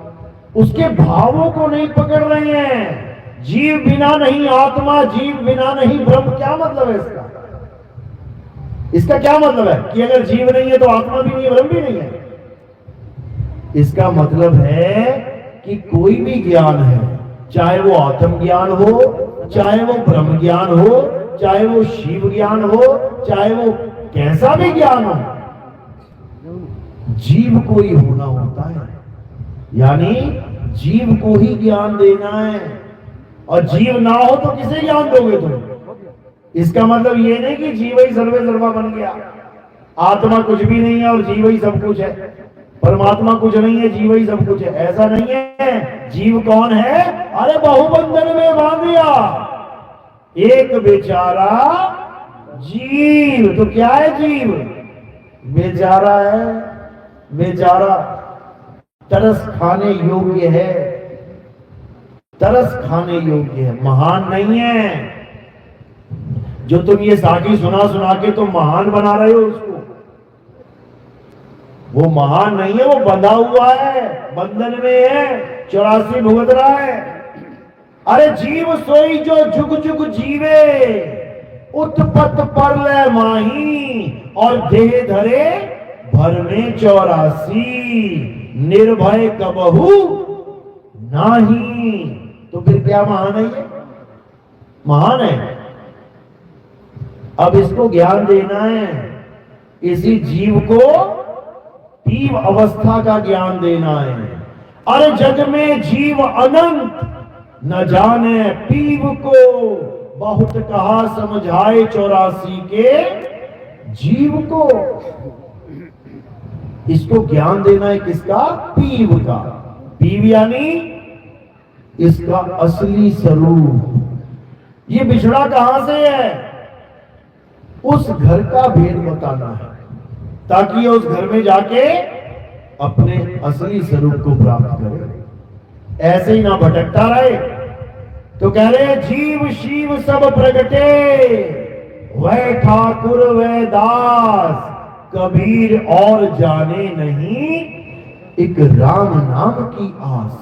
उसके भावों को नहीं पकड़ रहे हैं। जीव बिना नहीं आत्मा, जीव बिना नहीं ब्रह्म, क्या मतलब है इसका? इसका क्या मतलब है कि अगर जीव नहीं है तो आत्मा भी नहीं है, ब्रह्म भी नहीं है? इसका मतलब है कि कोई भी ज्ञान है, चाहे वो आत्म ज्ञान हो, चाहे वो ब्रह्म ज्ञान हो, चाहे वो शिव ज्ञान हो, चाहे वो कैसा भी ज्ञान हो, जीव को ही होना होता है। यानी जीव को ही ज्ञान देना है। और जीव ना हो तो किसे ज्ञान दोगे तुम? इसका मतलब ये नहीं कि जीव ही सर्वे सर्वा बन गया, आत्मा कुछ भी नहीं है और जीव ही सब कुछ है, परमात्मा कुछ नहीं है, जीव ही सब कुछ है। ऐसा नहीं है। जीव कौन है? अरे बहुबंधन में बांध दिया एक बेचारा जीव। तो क्या है जीव? बेचारा है, बेचारा, तरस खाने योग्य है, तरस खाने योग्य है, महान नहीं है। जो तुम ये साखी सुना सुना के तुम महान बना रहे हो उसको, वो महान नहीं है, वो बंधा हुआ है, बंधन में है, 84 भुगत रहा है। अरे जीव सोई जो जुग जुग जीवे, उत्पत पर ले माही, और देह धरे भर में 84। निर्भय कबहू नाही। तो फिर क्या महान है ये? महान है। अब इसको ज्ञान देना है, इसी जीव को पीव अवस्था का ज्ञान देना है। अरे जग में जीव अनंत, न जाने पीव को, बहुत कहा समझाए 84 के जीव को। इसको ज्ञान देना है किसका? पीव का। पीव यानी इसका असली स्वरूप। ये बिछड़ा कहां से है, उस घर का भेद बताना है, ताकि उस घर में जाके अपने असली स्वरूप को प्राप्त करे, ऐसे ही ना भटकता रहे। तो कह रहे जीव शिव सब प्रगटे, वह ठाकुर वह दास, कबीर और जाने नहीं, एक राम नाम की आस।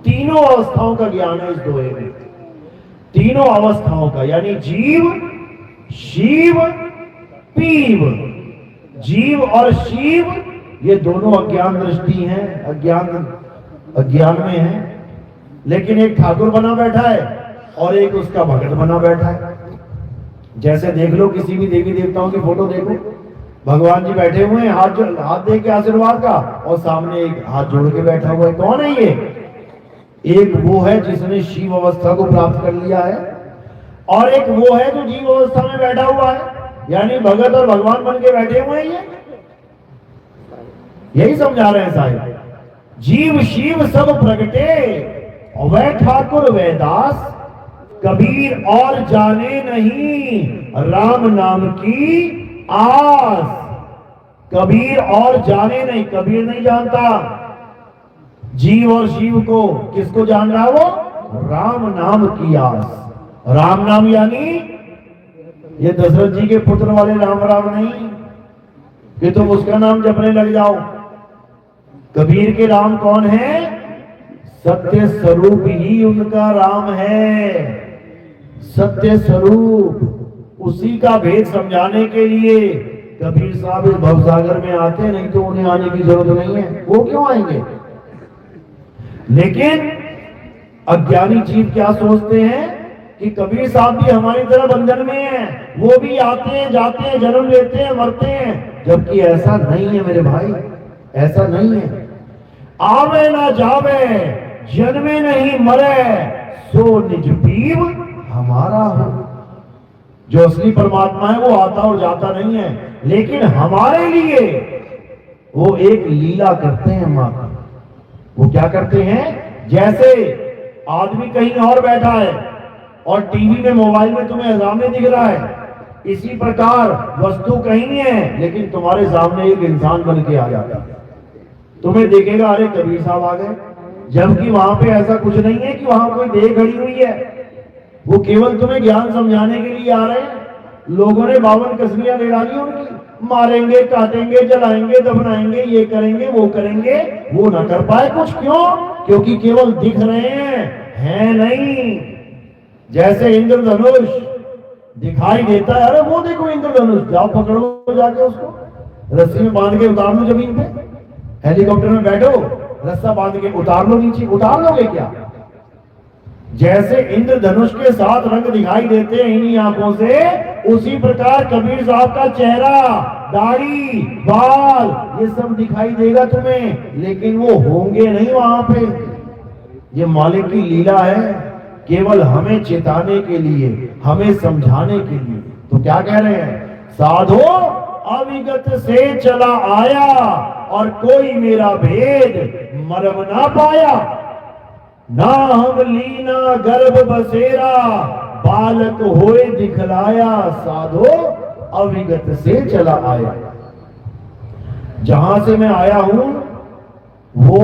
तीनों अवस्थाओं का ज्ञान है इस दोहे में, तीनों अवस्थाओं का, यानी जीव शिव पीव। जीव और शिव ये दोनों अज्ञान दृष्टि हैं, अज्ञान में है। लेकिन एक ठाकुर बना बैठा है और एक उसका भगत बना बैठा है। जैसे देख लो किसी भी देवी देवताओं की फोटो देखो, भगवान जी बैठे हुए हैं, हाथ दे के आशीर्वाद का, और सामने एक हाथ जोड़ के बैठा हुआ है। कौन है ये? एक वो है जिसने शिव अवस्था को प्राप्त कर लिया है, और एक वो है जो जीव अवस्था में बैठा हुआ है, यानी भगत और भगवान बन के बैठे हुए हैं। यही समझा रहे हैं साहिब। जीव शिव सब प्रगटे, वह ठाकुर वह दास, कबीर और जाने नहीं, राम नाम की आस। कबीर और जाने नहीं, कबीर नहीं जानता जीव और शिव को। किसको जान रहा है वो? राम नाम की आस। राम नाम यानी ये दशरथ जी के पुत्र वाले राम राम नहीं कि तुम उसका नाम जपने लग जाओ। कबीर के राम कौन है? सत्य स्वरूप ही उनका राम है। सत्य स्वरूप, उसी का भेद समझाने के लिए कबीर साहब इस भवसागर में आते, नहीं तो उन्हें आने की जरूरत नहीं है। वो क्यों आएंगे? लेकिन अज्ञानी जीव क्या सोचते हैं कि कबीर साहब भी हमारी तरह बंधन में है, वो भी आते हैं जाते हैं, जन्म लेते हैं मरते हैं। जबकि ऐसा नहीं है मेरे भाई, ऐसा नहीं है। आवे ना जावे, जन्मे नहीं मरे, सो निज पीव हमारा हो। जो असली परमात्मा है वो आता और जाता नहीं है, लेकिन हमारे लिए वो एक लीला करते हैं माता। वो क्या करते हैं? जैसे आदमी कहीं और बैठा है और टीवी में मोबाइल में तुम्हें सामने दिख रहा है, इसी प्रकार वस्तु कहीं नहीं है लेकिन तुम्हारे सामने एक इंसान बन के आ जाता है। तुम्हें देखेगा अरे कबीर साहब आ गए, जबकि वहां पे ऐसा कुछ नहीं है कि वहां कोई देह खड़ी हुई है। वो केवल तुम्हें ज्ञान समझाने के लिए आ रहे हैं। लोगों ने 52 कसमियां ले डाली उनकी, मारेंगे काटेंगे जलाएंगे दफनाएंगे, ये करेंगे वो करेंगे, वो ना कर पाए कुछ। क्यों? क्योंकि केवल दिख रहे हैं नहीं। जैसे इंद्रधनुष दिखाई देता है, अरे वो देखो इंद्रधनुष, जाओ पकड़ो जाके उसको, रस्सी में बांध के उतार लो जमीन पे। हेलीकॉप्टर में बैठो, रस्सा बांध के उतार लो नीचे, उतार लोगे क्या? जैसे इंद्रधनुष के 7 रंग दिखाई देते हैं इन्हीं आंखों से, उसी प्रकार कबीर साहब का चेहरा, दाढ़ी, बाल, ये सब दिखाई देगा तुम्हें, लेकिन वो होंगे नहीं वहां पे। ये मालिक की लीला है, केवल हमें चेताने के लिए, हमें समझाने के लिए। तो क्या कह रहे हैं? साधो अविगत से चला आया, और कोई मेरा भेद मरम ना पाया। ना हम लीना गर्भ बसेरा, बालक होए दिखलाया, साधो अविगत से चला आया। जहां से मैं आया हूं वो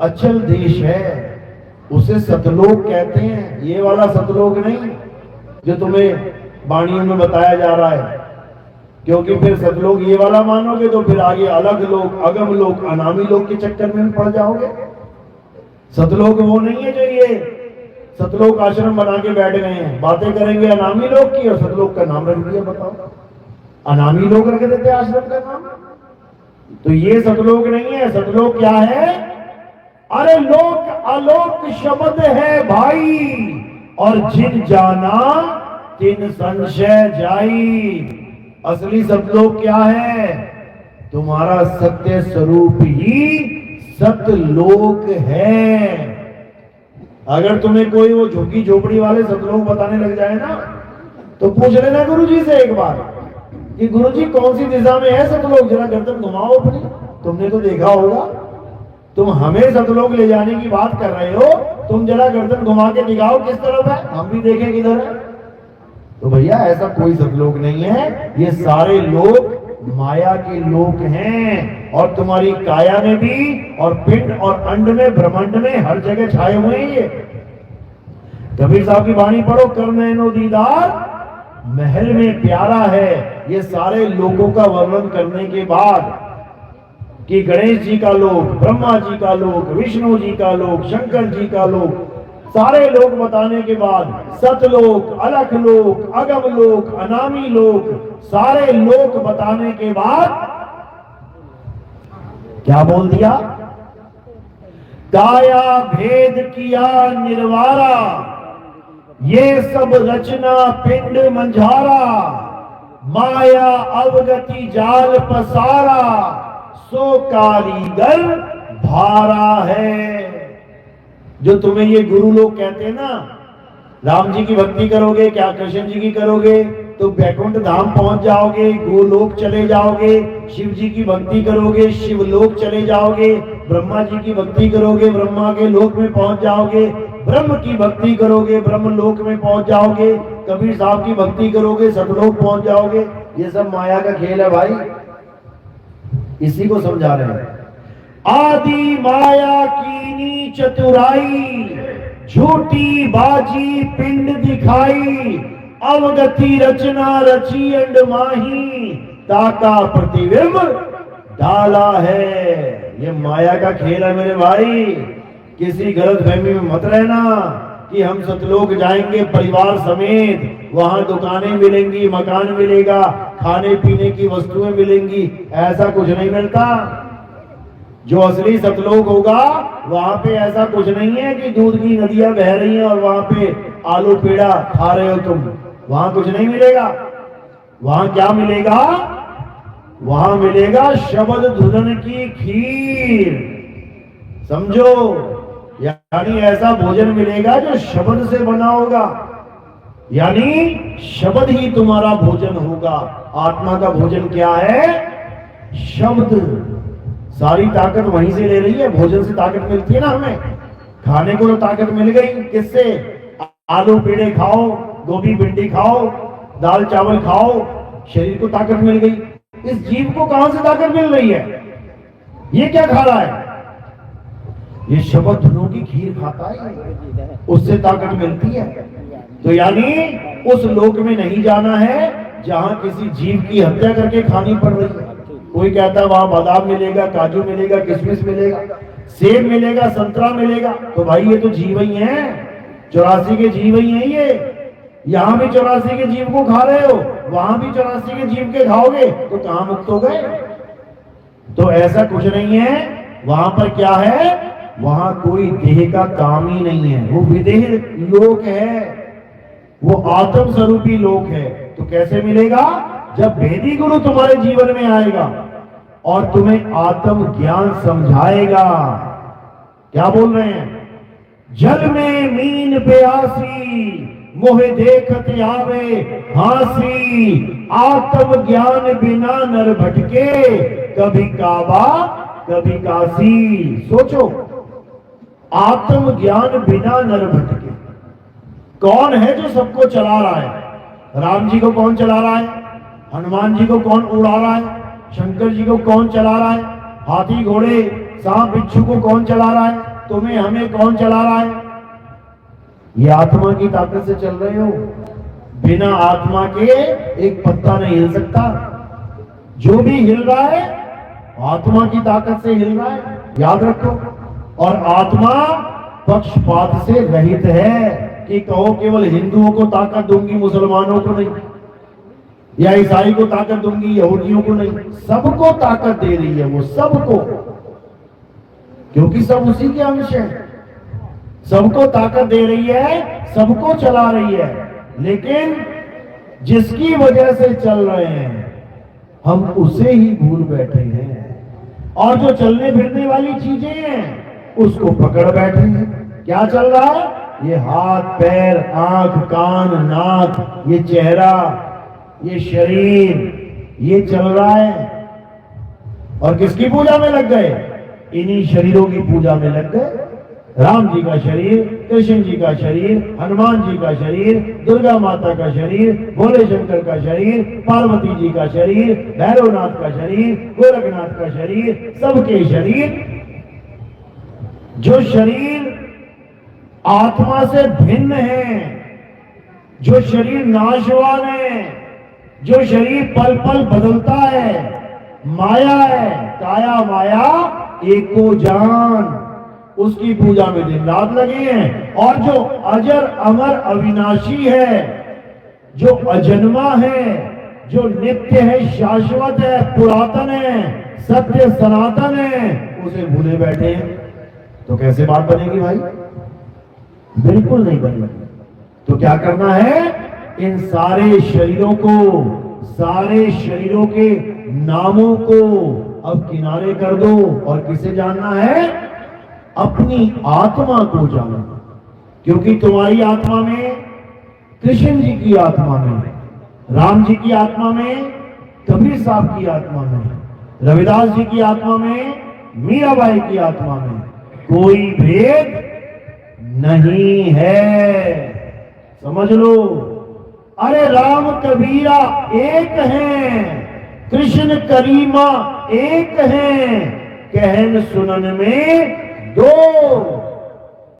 अचल देश है, उसे सतलोक कहते हैं। ये वाला सतलोक नहीं जो तुम्हें वाणियों में बताया जा रहा है, क्योंकि फिर सतलोक ये वाला मानोगे तो फिर आगे अलग लोक, अगम लोक, अनामी लोक के चक्कर में पड़ जाओगे। सतलोक वो नहीं है जो ये सतलोक आश्रम बना के बैठ गए हैं, बातें करेंगे अनामी लोक की, और सतलोक का नाम रख दिया। बताओ, अनामी लोग रख देते आश्रम का नाम। तो ये सतलोक नहीं है। सतलोक क्या है? अरे लोक आलोक शब्द है भाई, और जिन जाना तिन संशय जाई। असली सतलोक क्या है? तुम्हारा सत्य स्वरूप ही सतलोक है। अगर तुम्हें कोई वो झुग्गी झोपड़ी वाले सतलोक बताने लग जाए ना, तो पूछ लेना गुरुजी से एक बार कि गुरुजी कौन सी दिशा में है सतलोक, जरा गर्दन घुमाओ अपनी। तुमने तो देखा होगा, तुम हमें सतलोक ले जाने की बात कर रहे हो, तुम जरा गर्दन घुमा के दिखाओ किस तरफ है, हम भी देखें किधर है। तो भैया ऐसा कोई सतलोक नहीं है, ये सारे लोक माया के लोक हैं, और तुम्हारी काया में भी, और पिंड और अंड में, ब्रह्मांड में, हर जगह छाए हुए हैं ये। कबीर साहब की वाणी पढ़ो, कर नैनो दीदार महल में प्यारा है। ये सारे लोगों का वर्णन करने के बाद कि गणेश जी का लोक, ब्रह्मा जी का लोक, विष्णु जी का लोक, शंकर जी का लोक, सारे लोक बताने के बाद सतलोक, अलख लोक, अगम लोक, अनामी लोक, सारे लोक बताने के बाद क्या बोल दिया? काया भेद किया निर्वारा, ये सब रचना पिंड मंझारा, माया अवगति जाल पसारा, सो कारीगर भारा है। जो तुम्हें ये गुरु लोग कहते हैं ना, राम जी की भक्ति करोगे क्या, कृष्ण जी की करोगे तो बैकुंठ धाम पहुंच जाओगे, गोलोक चले जाओगे, शिव जी की भक्ति करोगे शिवलोक चले जाओगे, ब्रह्मा जी की भक्ति करोगे ब्रह्मा के लोक में पहुंच जाओगे, ब्रह्म की भक्ति करोगे ब्रह्म लोक में पहुंच जाओगे, कबीर साहब की भक्ति करोगे सतलोक पहुंच जाओगे। ये सब माया का खेल है भाई, इसी को समझा रहे हैं। आदि माया कीनी चतुराई, झूठी बाजी पिंड दिखाई, अवगति रचना रची अंड माही, ताका प्रतिबिंब डाला है। ये माया का खेल है मेरे भाई, किसी गलत फहमी में मत रहना कि हम सतलोक जाएंगे परिवार समेत, वहां दुकानें मिलेंगी, मकान मिलेगा, खाने पीने की वस्तुएं मिलेंगी, ऐसा कुछ नहीं मिलता। जो असली सतलोक होगा वहां पे ऐसा कुछ नहीं है कि दूध की नदियां बह रही हैं और वहां पे आलू पेड़ा खा रहे हो तुम, वहां कुछ नहीं मिलेगा। वहां क्या मिलेगा? वहां मिलेगा शब्द धुन की खीर, समझो, यानी ऐसा भोजन मिलेगा जो शब्द से बना होगा, यानी शब्द ही तुम्हारा भोजन होगा। आत्मा का भोजन क्या है? शब्द। सारी ताकत वहीं से ले रही है, भोजन से ताकत मिलती है ना हमें। खाने को तो ताकत मिल गई, किससे? आलू पेड़े खाओ, गोभी भिंडी खाओ, दाल चावल खाओ, शरीर को ताकत मिल गई। इस जीव को कहां से ताकत मिल रही है? ये क्या खा रहा है? ये शब्द धुनों की खीर खाता है, उससे ताकत मिलती है। तो यानी उस लोक में नहीं जाना है जहां किसी जीव की हत्या करके खानी पड़ रही है। कोई कहता है वहां बादाम मिलेगा, काजू मिलेगा, किशमिश मिलेगा, सेब मिलेगा, संतरा मिलेगा, तो भाई ये तो जीव ही है, 84 के जीव ही है ये। यहां भी 84 के जीव को खा रहे हो, वहां भी 84 के जीव के खाओगे तो कहां मुक्त हो गए? तो ऐसा कुछ नहीं है। वहां पर क्या है? वहां कोई देह का काम ही नहीं है, वो विदेह लोक है, वो आत्म स्वरूपी लोक है। तो कैसे मिलेगा? जब भेदी गुरु तुम्हारे जीवन में आएगा और तुम्हें आत्म ज्ञान समझाएगा। क्या बोल रहे हैं? जल में मीन प्यासी, मोहे देखत आवे हासी, आत्म ज्ञान बिना नर भटके, कभी काबा कभी काशी। सोचो, आत्म ज्ञान बिना नर भटके। कौन है जो सबको चला रहा है? राम जी को कौन चला रहा है? हनुमान जी को कौन उड़ा रहा है? शंकर जी को कौन चला रहा है? हाथी घोड़े सांप बिच्छू को कौन चला रहा है? तुम्हें हमें कौन चला रहा है? ये आत्मा की ताकत से चल रहे हो। बिना आत्मा के एक पत्ता नहीं हिल सकता। जो भी हिल रहा है आत्मा की ताकत से हिल रहा है, याद रखो। और आत्मा पक्षपात से रहित है कि कहो केवल हिंदुओं को ताकत दूंगी, मुसलमानों को नहीं, या ईसाई को ताकत दूंगी, यहूदियों को नहीं, सबको ताकत दे रही है वो, सबको। क्योंकि सब उसी के अंश हैं। सबको ताकत दे रही है, सबको चला रही है, लेकिन जिसकी वजह से चल रहे हैं हम उसे ही भूल बैठे हैं, और जो चलने फिरने वाली चीजें हैं उसको पकड़ बैठे हैं। क्या चल रहा है? ये हाथ पैर आंख कान नाक, ये चेहरा, ये शरीर, ये चल रहा है। और किसकी पूजा में लग गए? इन्हीं शरीरों की पूजा में लग गए। राम जी का शरीर, कृष्ण जी का शरीर, हनुमान जी का शरीर, दुर्गा माता का शरीर, भोले शंकर का शरीर, पार्वती जी का शरीर, भैरवनाथ का शरीर, गोरखनाथ का शरीर, सबके शरीर। जो शरीर आत्मा से भिन्न है, जो शरीर नाशवान है, जो शरीर पल पल बदलता है, माया है, काया माया एको जान, उसकी पूजा में दिन रात लगे हैं। और जो अजर अमर अविनाशी है, जो अजन्मा है, जो नित्य है, शाश्वत है, पुरातन है, सत्य सनातन है, उसे भूले बैठे हैं। तो कैसे बात बनेगी भाई? बिल्कुल नहीं बनेगी। तो क्या करना है? इन सारे शरीरों को, सारे शरीरों के नामों को अब किनारे कर दो, और किसे जानना है? अपनी आत्मा को जानो। क्योंकि तुम्हारी आत्मा में, कृष्ण जी की आत्मा में, राम जी की आत्मा में, कबीर साहब की आत्मा में, रविदास जी की आत्मा में, मीराबाई की आत्मा में कोई भेद नहीं है। समझ लो। अरे राम कबीरा एक हैं, कृष्ण करीमा एक हैं, कहन सुनन में दो।